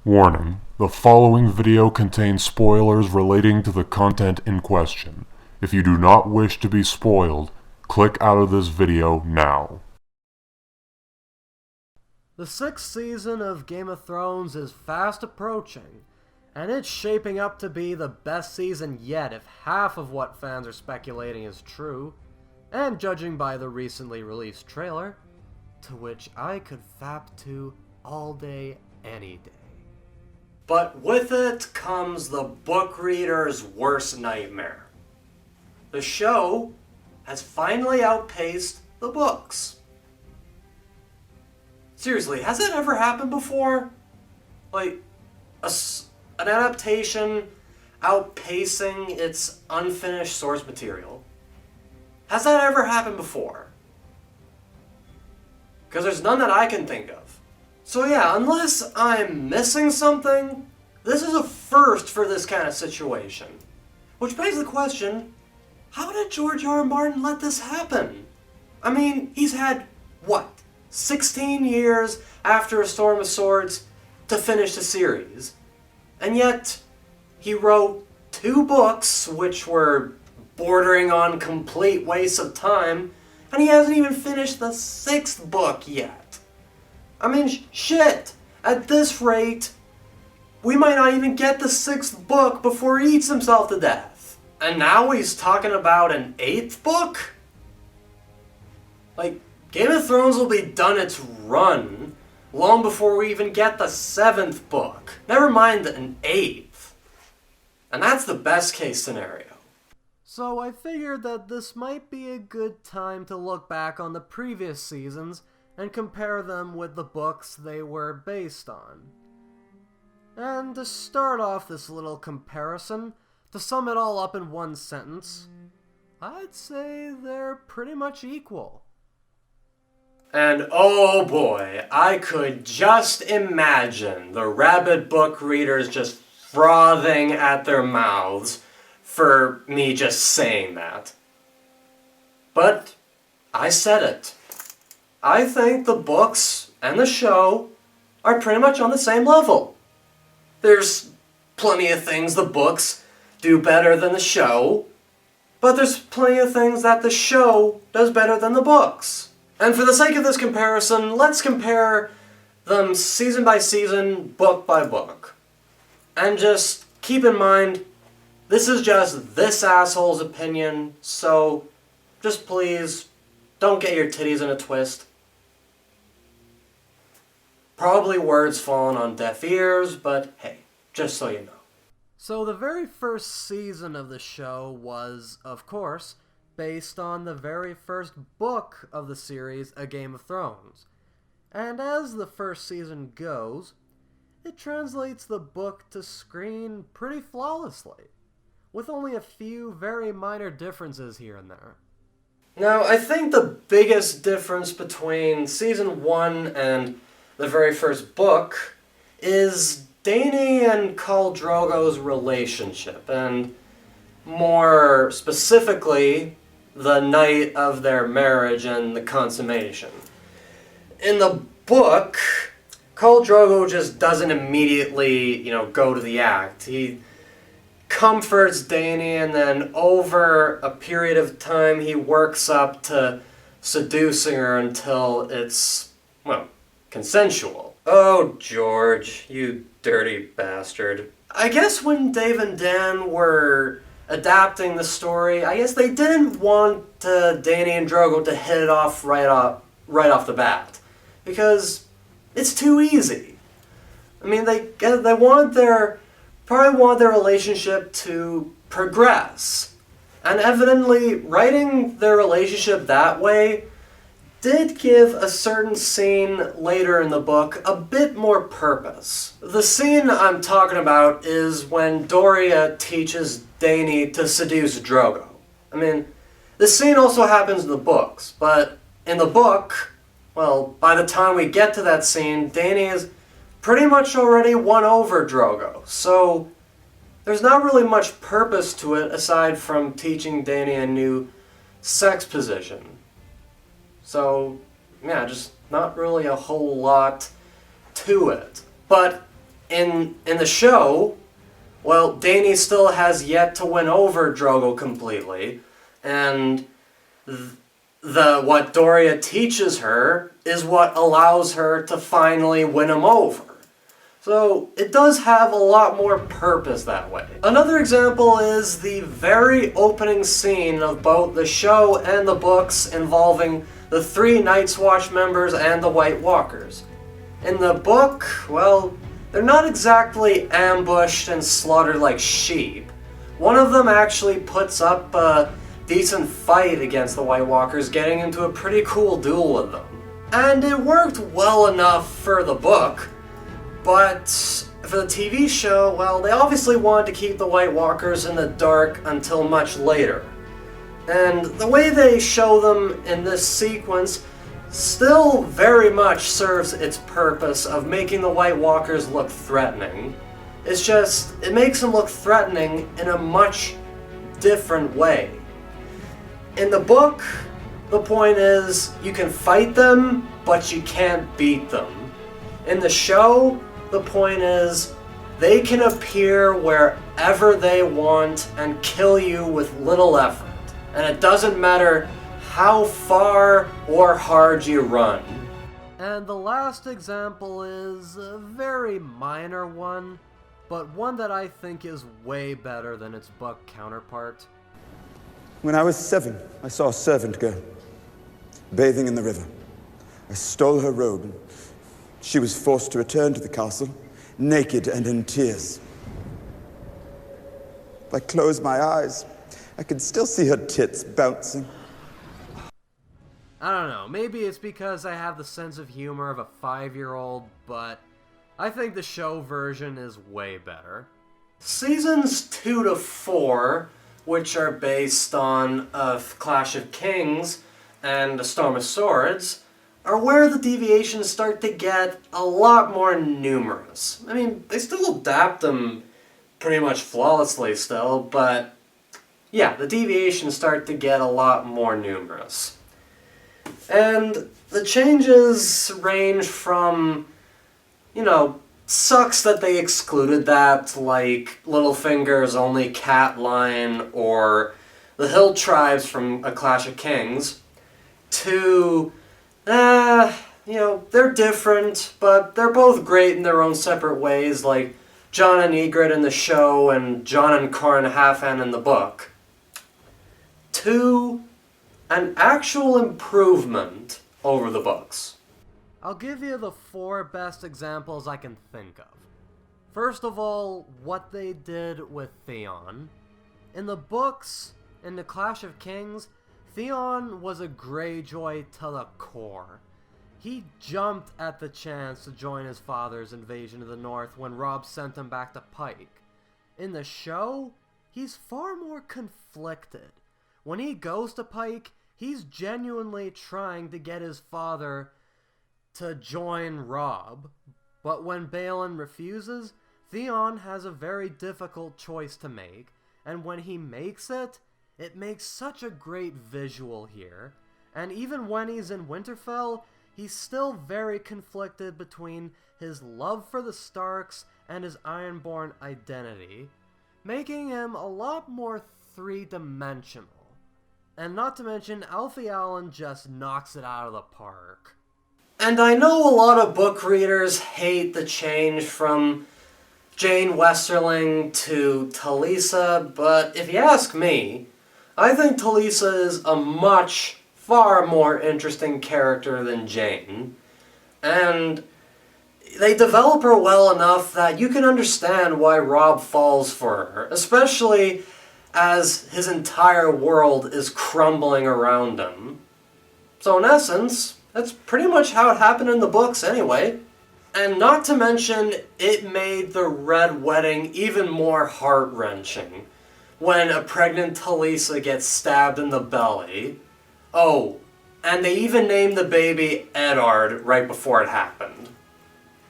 Warning: the following video contains spoilers relating to the content in question. If you do not wish to be spoiled, click out of this video now. The 6th season of Game of Thrones is fast approaching, and it's shaping up to be the best season yet if half of what fans are speculating is true, and judging by the recently released trailer, to which I could fap to all day, any day. But with it comes the book reader's worst nightmare. The show has finally outpaced the books. Seriously, has that ever happened before? Like, an adaptation outpacing its unfinished source material? Has that ever happened before? Because there's none that I can think of. So yeah, unless I'm missing something, this is a first for this kind of situation. Which begs the question, how did George R. R. Martin let this happen? I mean, he's had, 16 years after A Storm of Swords to finish the series. And yet, he wrote 2 books, which were bordering on complete waste of time, and he hasn't even finished the 6th book yet. I mean, shit! At this rate, we might not even get the 6th book before he eats himself to death. And now he's talking about an 8th book? Like, Game of Thrones will be done its run long before we even get the 7th book. Never mind an 8th. And that's the best case scenario. So I figured that this might be a good time to look back on the previous seasons and compare them with the books they were based on. And to start off this little comparison, to sum it all up in one sentence, I'd say they're pretty much equal. And oh boy, I could just imagine the rabid book readers just frothing at their mouths for me just saying that. But I said it. I think the books and the show are pretty much on the same level. There's plenty of things the books do better than the show, but there's plenty of things that the show does better than the books. And for the sake of this comparison, let's compare them season by season, book by book. And just keep in mind, this is just this asshole's opinion, so just please don't get your titties in a twist. Probably words falling on deaf ears, but hey, just so you know. So the very first season of the show was, of course, based on the very first book of the series, A Game of Thrones. And as the first season goes, it translates the book to screen pretty flawlessly, with only a few very minor differences here and there. Now, I think the biggest difference between season 1 and the very first book is Dany and Khal Drogo's relationship, and more specifically, the night of their marriage and the consummation. In the book, Khal Drogo just doesn't immediately, go to the act. He comforts Dany, and then over a period of time, he works up to seducing her until it's, consensual. Oh, George, you dirty bastard. I guess when Dave and Dan were adapting the story, I guess they didn't want Dany and Drogo to hit it off right off the bat, because it's too easy. I mean, they probably want their relationship to progress, and evidently writing their relationship that way did give a certain scene later in the book a bit more purpose. The scene I'm talking about is when Doria teaches Dany to seduce Drogo. I mean, this scene also happens in the books, but in the book, by the time we get to that scene, Dany is pretty much already won over Drogo, so there's not really much purpose to it aside from teaching Dany a new sex position. So, yeah, just not really a whole lot to it. But In the show, well, Dany still has yet to win over Drogo completely, and what Doria teaches her is what allows her to finally win him over. So it does have a lot more purpose that way. Another example is the very opening scene of both the show and the books involving the 3 Night's Watch members and the White Walkers. In the book, well, they're not exactly ambushed and slaughtered like sheep. One of them actually puts up a decent fight against the White Walkers, getting into a pretty cool duel with them. And it worked well enough for the book, but for the TV show, well, they obviously wanted to keep the White Walkers in the dark until much later. And the way they show them in this sequence still very much serves its purpose of making the White Walkers look threatening. It's just, it makes them look threatening in a much different way. In the book, the point is, you can fight them, but you can't beat them. In the show, the point is, they can appear wherever they want and kill you with little effort. And it doesn't matter how far or hard you run. And the last example is a very minor one, but one that I think is way better than its book counterpart. When I was 7, I saw a servant girl bathing in the river. I stole her robe, and she was forced to return to the castle, naked and in tears. If I close my eyes, I can still see her tits bouncing. I don't know, maybe it's because I have the sense of humor of a 5-year-old, but I think the show version is way better. Seasons 2 to 4, which are based on A Clash of Kings and A Storm of Swords, are where the deviations start to get a lot more numerous. I mean, they still adapt them pretty much flawlessly still, but yeah, the deviations start to get a lot more numerous. And the changes range from, sucks that they excluded that, like Littlefinger's only cat line or the Hill Tribes from A Clash of Kings, to, they're different, but they're both great in their own separate ways, like Jon and Ygritte in the show and Jon and Qhorin Halfhand in the book, to an actual improvement over the books. I'll give you the 4 best examples I can think of. First of all, what they did with Theon. In the books, in The Clash of Kings, Theon was a Greyjoy to the core. He jumped at the chance to join his father's invasion of the North when Robb sent him back to Pike. In the show, he's far more conflicted. When he goes to Pike, he's genuinely trying to get his father to join Robb, but when Balon refuses, Theon has a very difficult choice to make, and when he makes it, it makes such a great visual here, and even when he's in Winterfell, he's still very conflicted between his love for the Starks and his Ironborn identity, making him a lot more three-dimensional. And not to mention, Alfie Allen just knocks it out of the park. And I know a lot of book readers hate the change from Jane Westerling to Talisa, but if you ask me, I think Talisa is a much, far more interesting character than Jane. And they develop her well enough that you can understand why Robb falls for her, especially as his entire world is crumbling around him. So in essence, that's pretty much how it happened in the books anyway. And not to mention, it made the Red Wedding even more heart-wrenching when a pregnant Talisa gets stabbed in the belly. Oh, and they even named the baby Eddard right before it happened.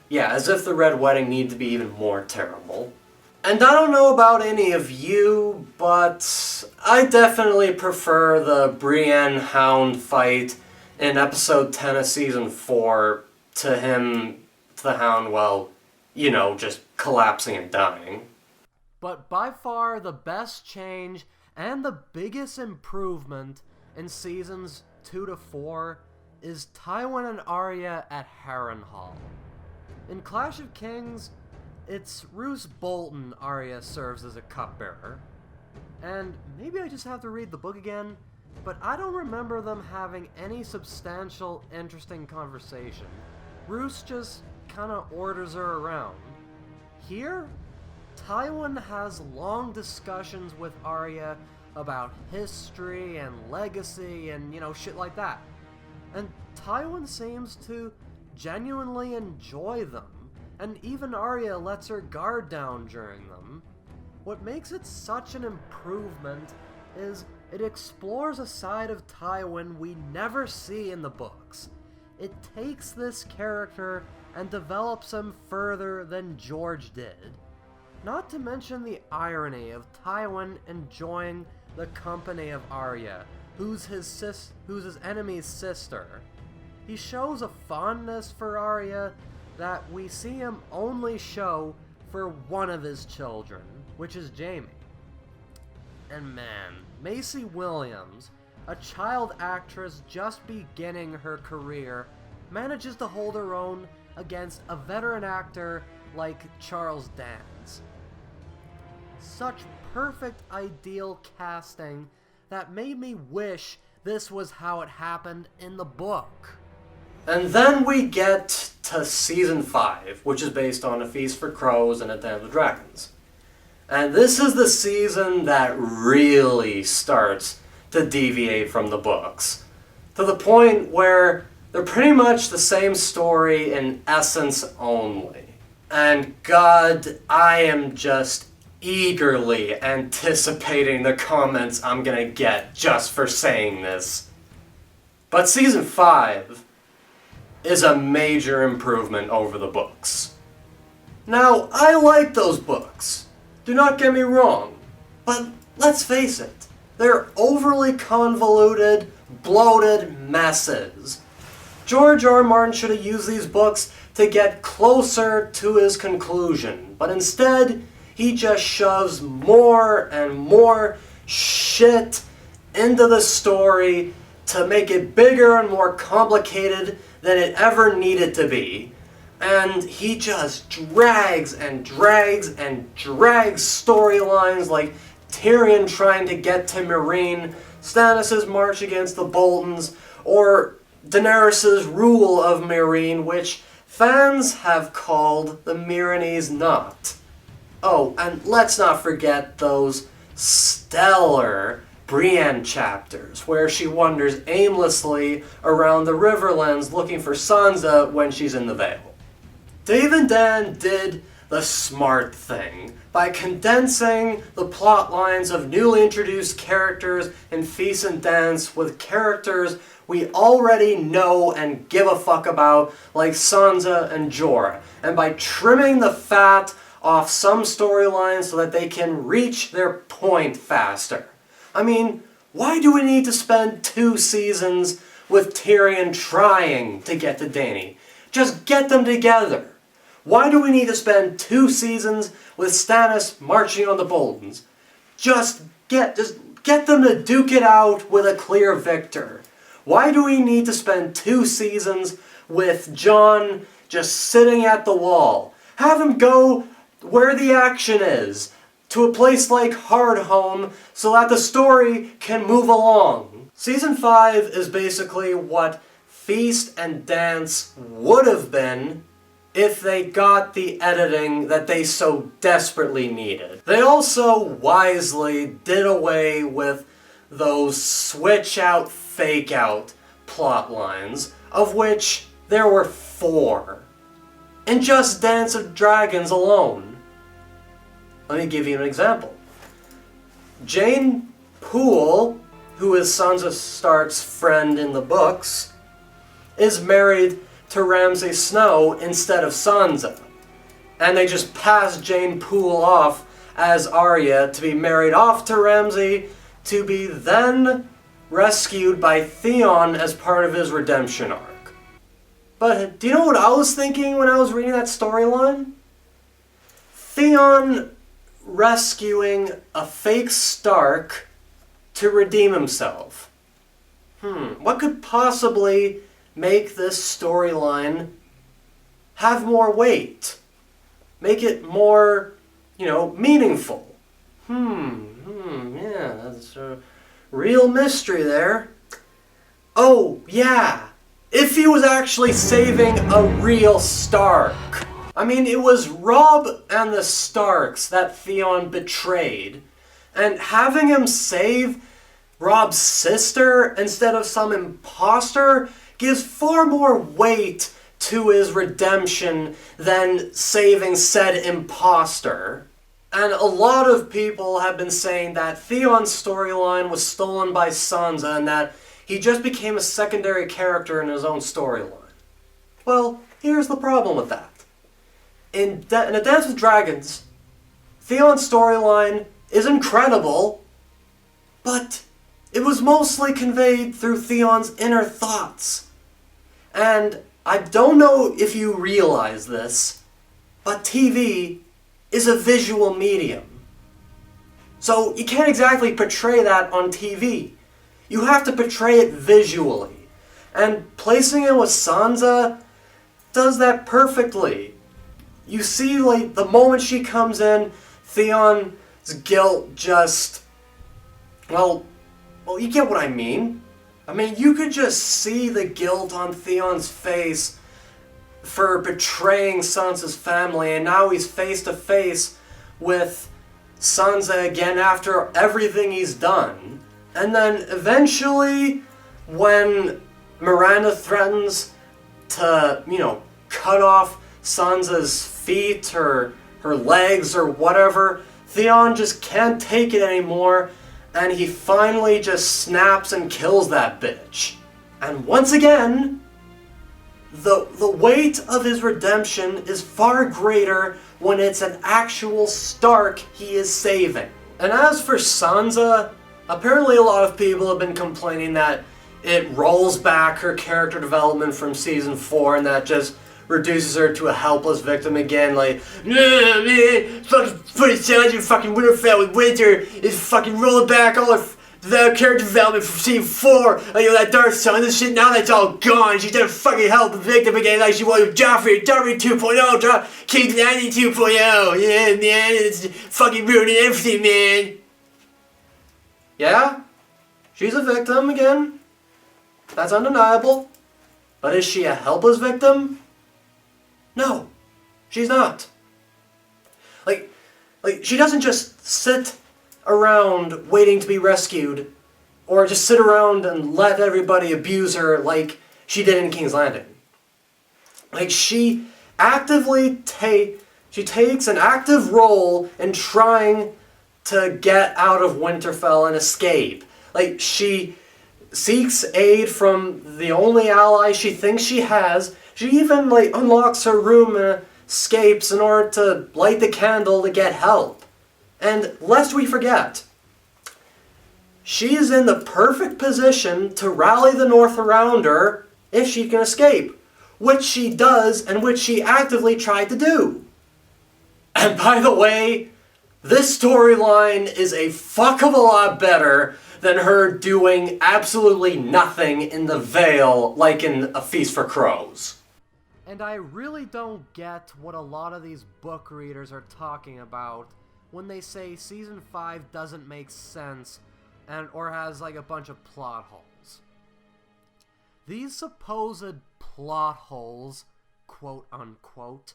Yeah, as if the Red Wedding needed to be even more terrible. And I don't know about any of you, but I definitely prefer the Brienne-Hound fight in episode 10 of season 4 to the Hound, well, just collapsing and dying. But by far the best change and the biggest improvement in seasons 2 to 4 is Tywin and Arya at Harrenhal. In Clash of Kings, it's Roose Bolton Arya serves as a cupbearer. And maybe I just have to read the book again, but I don't remember them having any substantial, interesting conversation. Roose just kinda orders her around. Here, Tywin has long discussions with Arya about history and legacy and, shit like that. And Tywin seems to genuinely enjoy them, and even Arya lets her guard down during them. What makes it such an improvement is it explores a side of Tywin we never see in the books. It takes this character and develops him further than George did. Not to mention the irony of Tywin enjoying the company of Arya, who's his enemy's sister. He shows a fondness for Arya that we see him only show for one of his children, which is Jaime. And man, Maisie Williams, a child actress just beginning her career, manages to hold her own against a veteran actor like Charles Dance. Such perfect ideal casting that made me wish this was how it happened in the book. And then we get to Season 5, which is based on A Feast for Crows and A Dance with Dragons. And this is the season that really starts to deviate from the books, to the point where they're pretty much the same story in essence only. And God, I am just eagerly anticipating the comments I'm gonna get just for saying this. But Season 5 is a major improvement over the books. Now, I like those books. Do not get me wrong, but let's face it, they're overly convoluted, bloated messes. George R. R. Martin should have used these books to get closer to his conclusion, but instead, he just shoves more and more shit into the story to make it bigger and more complicated than it ever needed to be. And he just drags and drags and drags storylines like Tyrion trying to get to Meereen, Stannis' march against the Boltons, or Daenerys' rule of Meereen, which fans have called the Meereenese Knot. Oh, and let's not forget those stellar Brienne chapters, where she wanders aimlessly around the Riverlands looking for Sansa when she's in the Vale. Dave and Dan did the smart thing by condensing the plot lines of newly introduced characters in Feast and Dance with characters we already know and give a fuck about, like Sansa and Jorah, and by trimming the fat off some storylines so that they can reach their point faster. I mean, why do we need to spend 2 seasons with Tyrion trying to get to Dany? Just get them together. Why do we need to spend 2 seasons with Stannis marching on the Boltons? Just get them to duke it out with a clear victor. Why do we need to spend 2 seasons with Jon just sitting at the wall? Have him go where the action is, to a place like Hardhome, so that the story can move along. Season 5 is basically what Feast and Dance would have been if they got the editing that they so desperately needed. They also wisely did away with those switch-out, fake-out plot lines, of which there were 4. In just Dance of Dragons alone. Let me give you an example. Jane Poole, who is Sansa Stark's friend in the books, is married to Ramsay Snow instead of Sansa. And they just pass Jane Poole off as Arya to be married off to Ramsay, to be then rescued by Theon as part of his redemption arc. But do you know what I was thinking when I was reading that storyline? Theon rescuing a fake Stark to redeem himself? What could possibly make this storyline have more weight? Make it more, meaningful? Yeah, that's a real mystery there. Oh, yeah. If he was actually saving a real Stark. I mean, it was Robb and the Starks that Theon betrayed. And having him save Robb's sister instead of some imposter gives far more weight to his redemption than saving said imposter. And a lot of people have been saying that Theon's storyline was stolen by Sansa and that he just became a secondary character in his own storyline. Well, here's the problem with that. In A Dance with Dragons, Theon's storyline is incredible, but it was mostly conveyed through Theon's inner thoughts. And I don't know if you realize this, but TV is a visual medium. So you can't exactly portray that on TV. You have to portray it visually. And placing it with Sansa does that perfectly. You see, the moment she comes in, Theon's guilt just... Well, you get what I mean. I mean, you could just see the guilt on Theon's face for betraying Sansa's family, and now he's face to face with Sansa again after everything he's done. And then eventually, when Miranda threatens to, cut off Sansa's feet or her legs or whatever, Theon just can't take it anymore, and he finally just snaps and kills that bitch. And once again, the weight of his redemption is far greater when it's an actual Stark he is saving. And as for Sansa, apparently a lot of people have been complaining that it rolls back her character development from season 4 and that just reduces her to a helpless victim again, like, nah, man, fucking put it down, you fucking Winterfell with Winter is fucking rolling back all her character development from season 4, that Dark Sun and shit, now that's all gone, she's gonna fucking help the victim again like she was with Joffrey 2.0, King Lanny 2.0, yeah, man, it's fucking ruining everything, man. Yeah, she's a victim again, that's undeniable, but is she a helpless victim? No, she's not. Like, she doesn't just sit around waiting to be rescued, or just sit around and let everybody abuse her like she did in King's Landing. Like, she takes an active role in trying to get out of Winterfell and escape. Like, she seeks aid from the only ally she thinks she has. She even, unlocks her room and escapes in order to light the candle to get help. And lest we forget, she's in the perfect position to rally the North around her if she can escape, which she does and which she actively tried to do. And by the way, this storyline is a fuck of a lot better than her doing absolutely nothing in the Vale like in A Feast for Crows. And I really don't get what a lot of these book readers are talking about when they say Season 5 doesn't make sense or has a bunch of plot holes. These supposed plot holes, quote unquote,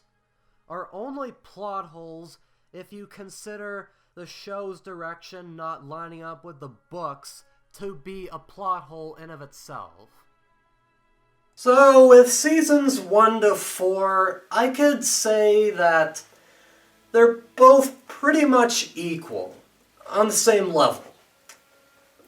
are only plot holes if you consider the show's direction not lining up with the books to be a plot hole in of itself. So, with seasons 1 to 4, I could say that they're both pretty much equal, on the same level.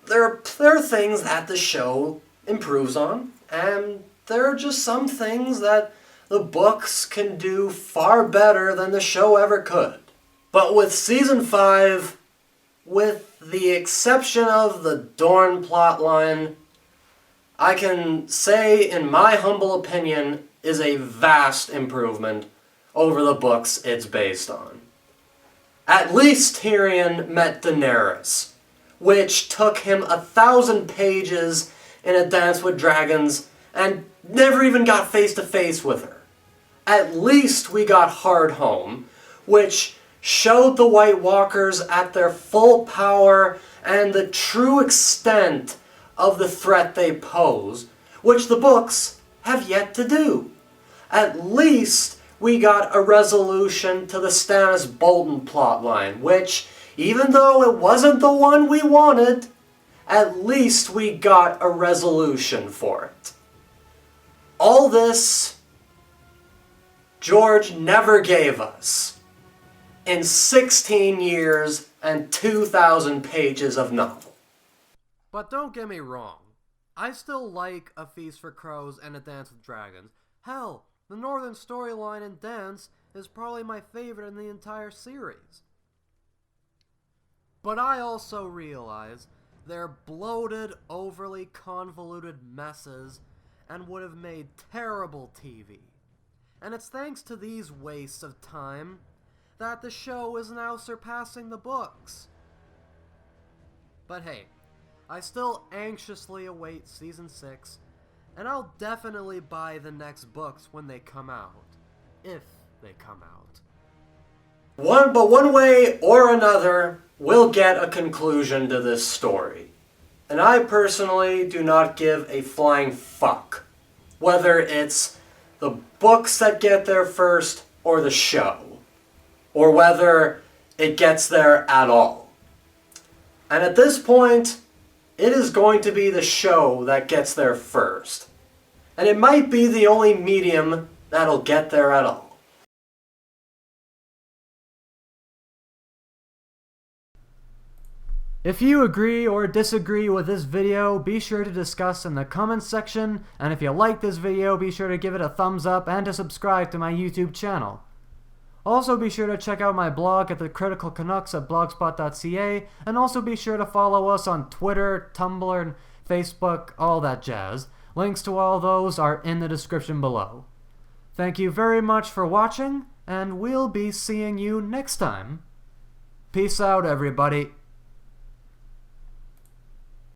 There are things that the show improves on, and there are just some things that the books can do far better than the show ever could. But with season 5, with the exception of the Dorne plotline, I can say, in my humble opinion, is a vast improvement over the books it's based on. At least Tyrion met Daenerys, which took him 1,000 pages in A Dance with Dragons and never even got face to face with her. At least we got Hardhome, which showed the White Walkers at their full power and the true extent of the threat they pose, which the books have yet to do. At least we got a resolution to the Stannis Bolton plotline, which, even though it wasn't the one we wanted, at least we got a resolution for it. All this, George never gave us in 16 years and 2,000 pages of novel. But don't get me wrong, I still like A Feast for Crows and A Dance with Dragons. Hell, the Northern storyline in Dance is probably my favorite in the entire series. But I also realize they're bloated, overly convoluted messes and would have made terrible TV. And it's thanks to these wastes of time that the show is now surpassing the books. But hey, I still anxiously await Season 6, and I'll definitely buy the next books when they come out. If they come out. One way or another, we'll get a conclusion to this story. And I personally do not give a flying fuck whether it's the books that get there first or the show, or whether it gets there at all. And at this point, it is going to be the show that gets there first. And it might be the only medium that'll get there at all. If you agree or disagree with this video, be sure to discuss in the comments section, and if you like this video, be sure to give it a thumbs up and to subscribe to my YouTube channel. Also be sure to check out my blog at The Critical Canucks at blogspot.ca, and also be sure to follow us on Twitter, Tumblr, and Facebook, all that jazz. Links to all those are in the description below. Thank you very much for watching, and we'll be seeing you next time. Peace out, everybody.